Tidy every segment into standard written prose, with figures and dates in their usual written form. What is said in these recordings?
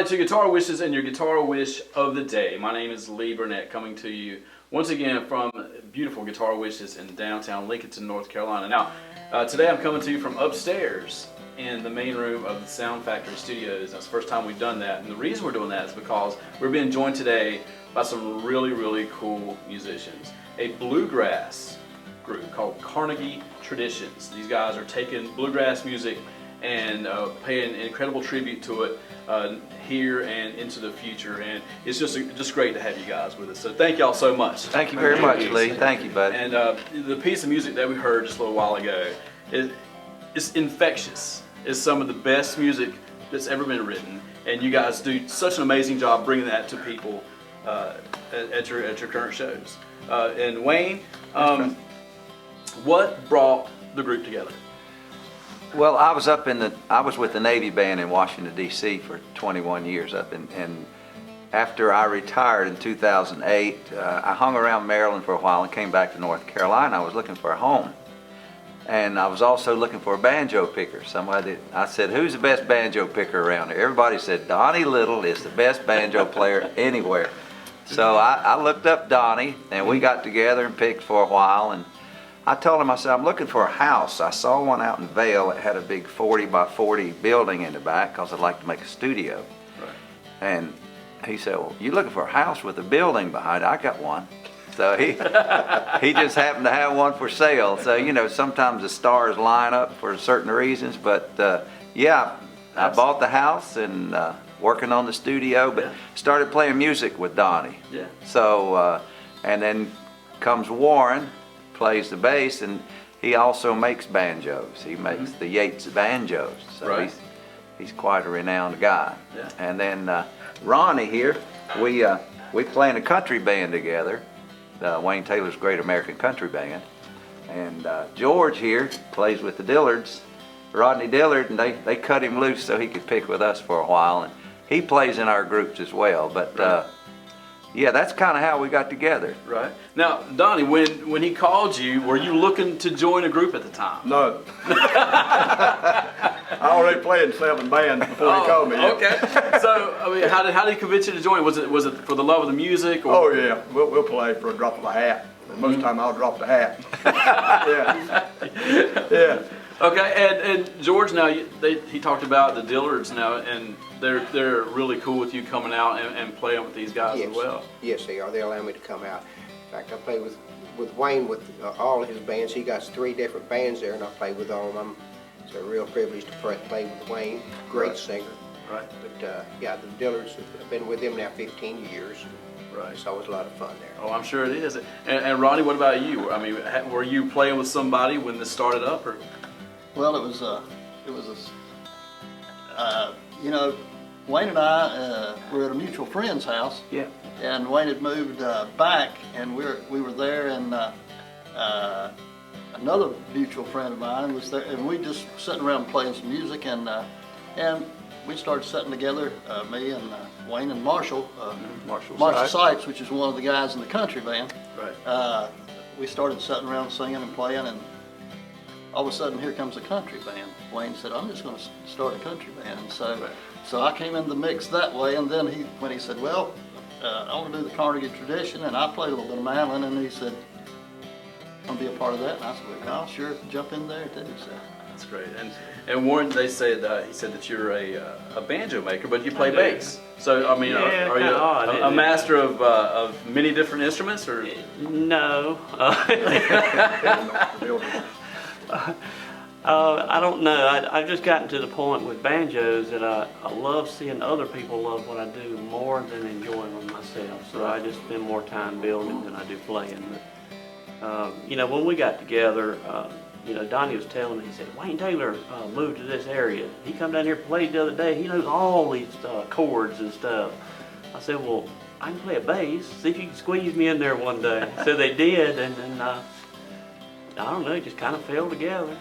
To Guitar Wishes and your Guitar Wish of the Day. My name is Lee Burnett, coming to you once again from beautiful Guitar Wishes in downtown Lincolnton, North Carolina. Now, today I'm coming to you from upstairs in the main room of the Sound Factory Studios. That's the first time we've done that, and the reason we're doing that is because we're being joined today by some really cool musicians. A bluegrass group called Carnegie Traditions. These guys are taking bluegrass music and paying an incredible tribute to it here and into the future, and it's just great to have you guys with us. So thank y'all so much. Thank you very much, Lee. Thank you, buddy. And the piece of music that we heard just a little while ago is infectious. It's some of the best music that's ever been written, and you guys do such an amazing job bringing that to people at your current shows. And Wayne, what brought the group together? Well, I was with the Navy band in Washington D.C. for 21 years and after I retired in 2008, I hung around Maryland for a while and came back to North Carolina. I was looking for a home, and I was also looking for a banjo picker. I said, "Who's the best banjo picker around here?" Everybody said Donnie Little is the best banjo player anywhere. So I looked up Donnie, and we got together and picked for a while. And I told him, I said, "I'm looking for a house." I saw one out in Vail that had a big 40 by 40 building in the back because I'd like to make a studio. Right. And he said, "Well, you looking for a house with a building behind it?" I got one. So he just happened to have one for sale. So, you know, sometimes the stars line up for certain reasons. But yeah, I bought the house and working on the studio, but started playing music with Donnie. Yeah. So, and then comes Warren, plays the bass, and he also makes banjos. He makes the Yates banjos. So he's quite a renowned guy. Yeah. And then Ronnie here, we play in a country band together, Wayne Taylor's Great American Country Band. And George here plays with the Dillards, Rodney Dillard, and they cut him loose so he could pick with us for a while. And he plays in our groups as well. But yeah, that's kind of how we got together. Right. Now, Donnie, when he called you, were you looking to join a group at the time? No. I already played in 7 bands before he called me. Okay. So, I mean, how did he convince you to join? Was it for the love of the music? Or? Oh yeah, we'll play for a drop of a hat. Most of the time I'll drop the hat. Yeah. Okay, and George, now he talked about the Dillards now, and they're really cool with you coming out and playing with these guys as well. Yes, they are. They allow me to come out. In fact, I play with Wayne with all his bands. He got 3 different bands there, and I play with all of them. It's a real privilege to play with Wayne. Great singer. Right. But yeah, the Dillards, I've been with them now 15 years. Right. It's always a lot of fun there. Oh, I'm sure it is. And Ronnie, what about you? I mean, were you playing with somebody when this started up, or? Well, you know, Wayne and I were at a mutual friend's house. Yeah. And Wayne had moved back, and we were there, and another mutual friend of mine was there, and we just sitting around playing some music, and we started sitting together, me and Wayne and Marshall, Marshall Sipes, which is one of the guys in the country band. Right. We started sitting around singing and playing, and all of a sudden here comes a country band. Wayne said, I'm just going to start a country band. So I came in the mix that way, and then when he said, well, I want to do the Carnegie tradition, and I played a little bit of mandolin, and he said, want to be a part of that? And I said, well, I'll sure jump in there too. So. That's great. And Warren, he said that you're a banjo maker, but you play bass. So I mean, Yeah, are you odd, a master of many different instruments, or? No. I don't know. I've just gotten to the point with banjos that I love seeing other people love what I do more than enjoying them myself. So I just spend more time building than I do playing. But, you know, when we got together, you know, Donnie was telling me, he said, Wayne Taylor moved to this area. He come down here and played the other day. He knows all these chords and stuff. I said, well, I can play a bass. See if you can squeeze me in there one day. So they did, and then I don't know, it just kind of fell together.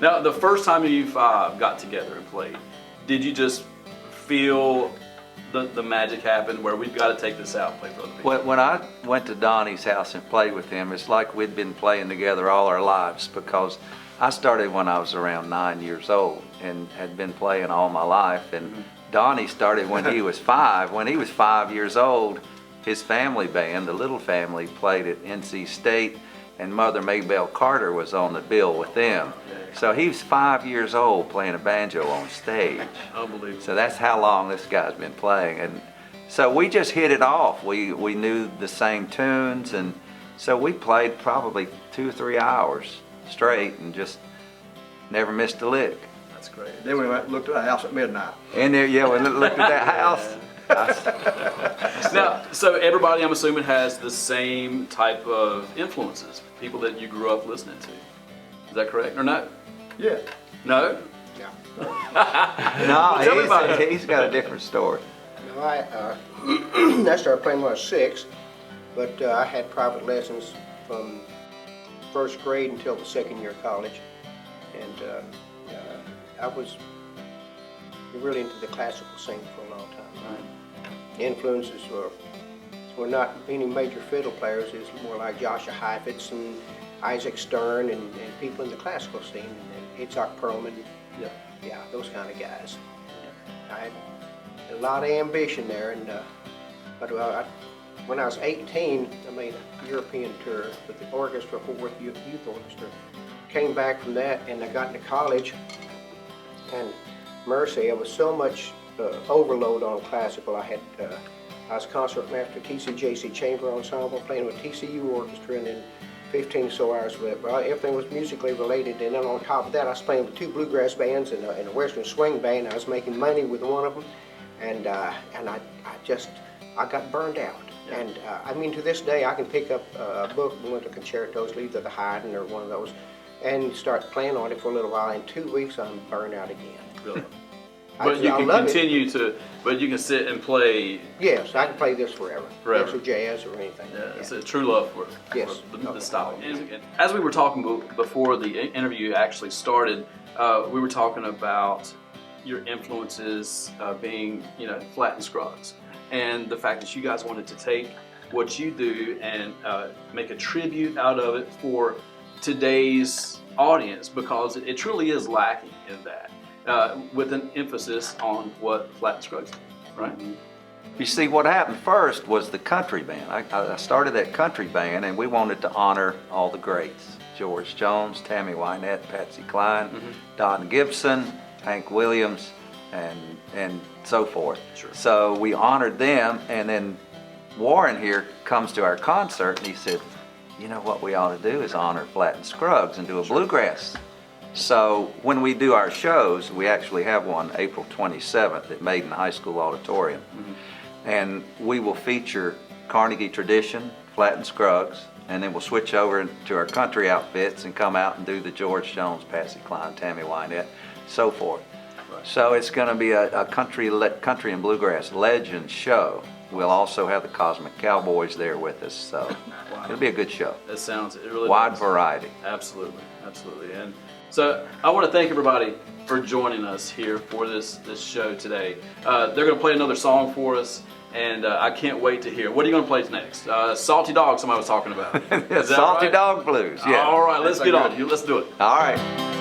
Now, the first time you five got together and played, did you just feel the magic happen where we've got to take this out and play for other people? When I went to Donnie's house and played with him, it's like we'd been playing together all our lives, because I started when I was around 9 years old and had been playing all my life. And Donnie started when he was 5. When he was 5 years old, his family band, the Little Family, played at NC State, and Mother Maybelle Carter was on the bill with them. So he was 5 years old playing a banjo on stage. Unbelievable. So that's how long this guy's been playing. And so we just hit it off. We knew the same tunes, and so we played probably 2 or 3 hours straight and just never missed a lick. That's great. Then we went and looked at the house at midnight. And there, yeah, we looked at that house. Now, so everybody, I'm assuming, has the same type of influences, people that you grew up listening to. Is that correct, or no? Yeah. No? Yeah. Tell me about No, it. he's got a different story. No, I started playing when I was 6, but I had private lessons from first grade until the second year of college, and I was really into the classical singing for a long time. My influences were not any major fiddle players. It was more like Joshua Heifetz and Isaac Stern and people in the classical scene, and Itzhak Perlman. Yeah, those kind of guys. I had a lot of ambition there, and but when I was 18, I made a European tour with the orchestra, Fort Worth Youth Orchestra. Came back from that, and I got into college, and mercy, it was so much overload on classical. I was concertmaster TCJC Chamber Ensemble, playing with TCU Orchestra, and then 15 so hours with it. Well, everything was musically related, and then on top of that, I was playing with 2 bluegrass bands and a Western swing band. I was making money with one of them, and I got burned out. And I mean, to this day, I can pick up a book, one of the concertos, Leave of the Haydn, or one of those, and start playing on it for a little while. In 2 weeks, I'm burned out again. Really? But you can continue but you can sit and play. Yes, I can play this forever. Forever. This or jazz or anything. Yeah, it's a true love for Yes. the style of music. And as we were talking before the interview actually started, we were talking about your influences being, you know, Flat and Scruggs, and the fact that you guys wanted to take what you do and make a tribute out of it for today's audience, because it truly is lacking in that. With an emphasis on what Flat and Scruggs do, right? You see, what happened first was the country band. I started that country band, and we wanted to honor all the greats. George Jones, Tammy Wynette, Patsy Cline, Don Gibson, Hank Williams, and so forth. Sure. So we honored them, and then Warren here comes to our concert, and he said, you know what we ought to do is honor Flat and Scruggs and do a bluegrass. So when we do our shows, we actually have one April 27th at Maiden High School Auditorium. And we will feature Carnegie tradition, Flatt and Scruggs, and then we'll switch over to our country outfits and come out and do the George Jones, Patsy Cline, Tammy Wynette, so forth. So it's going to be a country and bluegrass legend show. We'll also have the Cosmic Cowboys there with us, so it'll be a good show. It really Wide does. variety. Absolutely, absolutely. And so I want to thank everybody for joining us here for this show today. They're going to play another song for us, and I can't wait to hear. What are you going to play next? Salty Dog, somebody was talking about. Is that Salty right? Dog Blues, yeah. All right, let's get on. Let's do it. All right.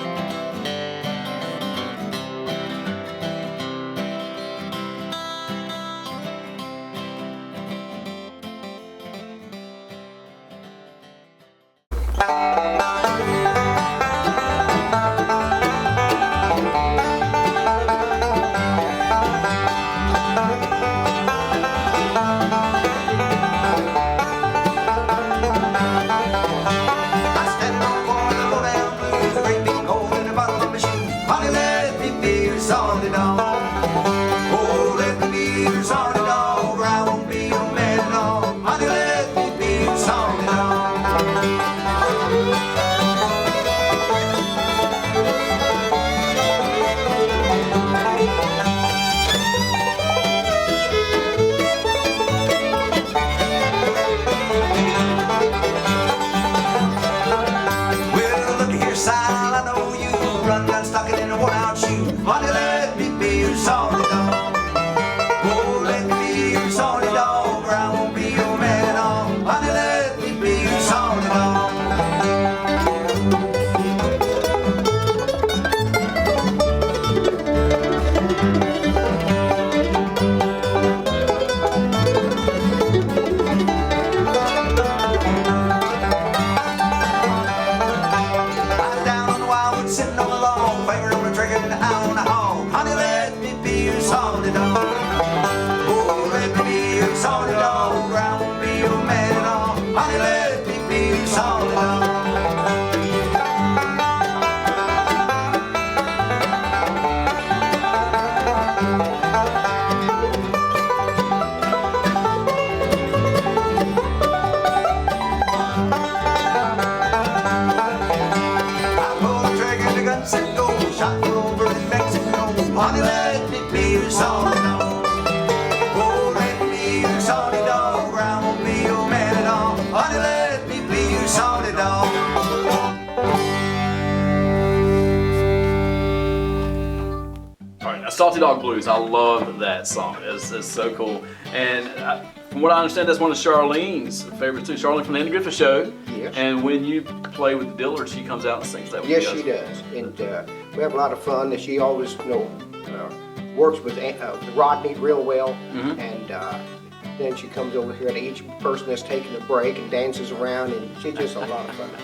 Salty Dog Blues, I love that song. It's so cool. And from what I understand, that's one of Charlene's favorites too. Charlene from the Andy Griffith Show. Yes. And when you play with the Dillards, she comes out and sings that with Yes, you guys. she does. And we have a lot of fun. And she always, works with Rodney real well. Mm-hmm. And then she comes over here to each person that's taking a break and dances around. And she's just a lot of fun to eat.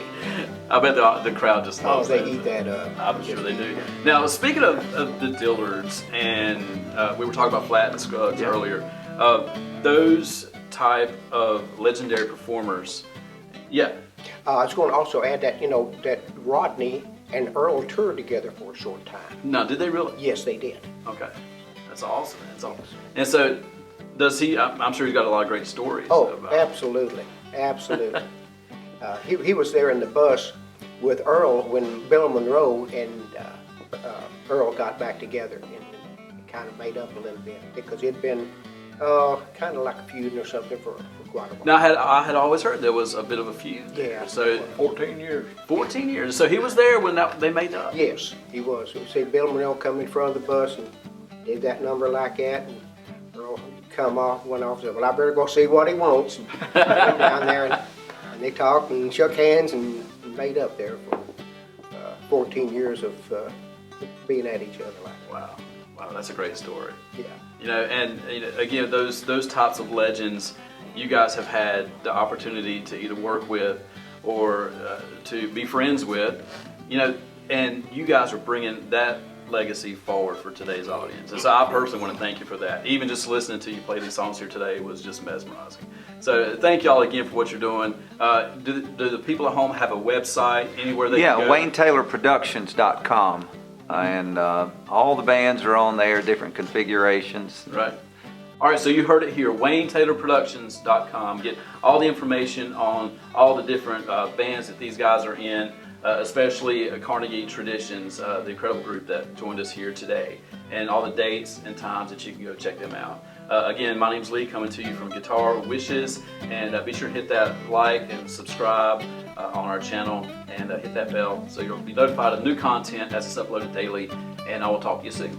I bet the crowd just loves they that. eat that up. I'm sure they do. Now, speaking of the Dillards, and we were talking about Flatt and Scruggs earlier, those type of legendary performers, yeah. I was going to also add that, that Rodney and Earl toured together for a short time. No, did they really? Yes, they did. Okay. That's awesome. That's awesome. And so, does he, I'm sure he's got a lot of great stories. Oh, about absolutely. Absolutely. He was there in the bus with Earl when Bill Monroe and Earl got back together and kind of made up a little bit because it'd been kind of like a feud or something for quite a while. Now, I had always heard there was a bit of a feud. Yeah. So 14 years. 14 years. So he was there when they made up. Yes, he was. You see Bill Monroe come in front of the bus and did that number like that, and Earl went off and said, well, I better go see what he wants. And went down there and they talked and shook hands and made up there for 14 years of being at each other like that. Wow. Wow, that's a great story. Yeah. And again, those types of legends, you guys have had the opportunity to either work with or to be friends with, and you guys are bringing that legacy forward for today's audience. And so I personally want to thank you for that. Even just listening to you play these songs here today was just mesmerizing. So thank y'all again for what you're doing. Do the people at home have a website, anywhere they can go? WayneTaylorProductions.com. And all the bands are on there, different configurations. Right. All right, so you heard it here, WayneTaylorProductions.com. Get all the information on all the different bands that these guys are in, especially Carnegie Traditions, the incredible group that joined us here today, and all the dates and times that you can go check them out. Again, my name's Lee, coming to you from Guitar Wishes, and be sure to hit that like and subscribe on our channel, and hit that bell so you'll be notified of new content as it's uploaded daily, and I will talk to you soon.